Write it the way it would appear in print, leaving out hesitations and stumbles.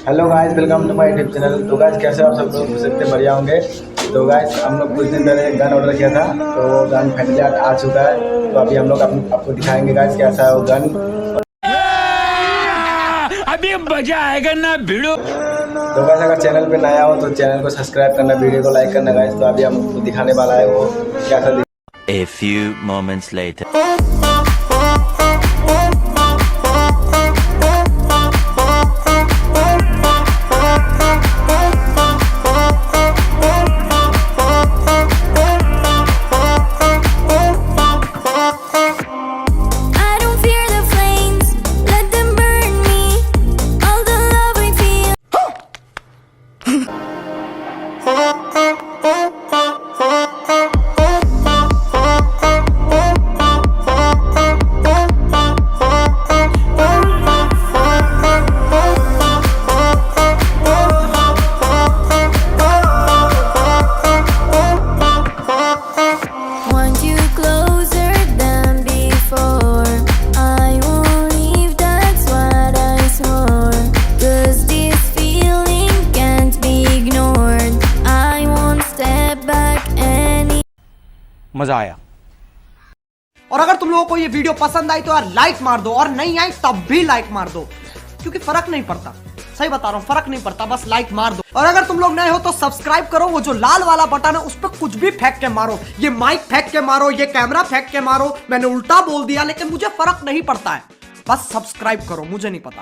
Hello guys, welcome to my YouTube channel. तो guys कैसे हो आप सब लोग? सकते बढ़िया होंगे। तो गाइस हम लोग कुछ दिन पहले एक गन ऑर्डर किया था, तो गन फाइनली आ चुका है। तो अभी हम लोग आपको दिखाएंगे गाइस कैसा है वो गन। अभी मजा आएगा ना भिड़ो। तो गाइस अगर चैनल पे नया हो तो चैनल को सब्सक्राइब करना, वीडियो को लाइक करना गाइस। तो अभी हम दिखाने वाला है वो कैसा। A few moments later. मजा आया। और अगर तुम लोगों को ये वीडियो पसंद आई तो यार लाइक मार दो, और नहीं आई तब भी लाइक मार दो, क्योंकि फर्क नहीं पड़ता। सही बता रहा हूं, फर्क नहीं पड़ता, बस लाइक मार दो। और अगर तुम लोग नए हो तो सब्सक्राइब करो। वो जो लाल वाला बटन है उस पर कुछ भी फेंक के मारो, ये माइक फेंक के मारो, ये कैमरा फेंक के मारो। मैंने उल्टा बोल दिया लेकिन मुझे फर्क नहीं पड़ता है, बस सब्सक्राइब करो, मुझे नहीं पता।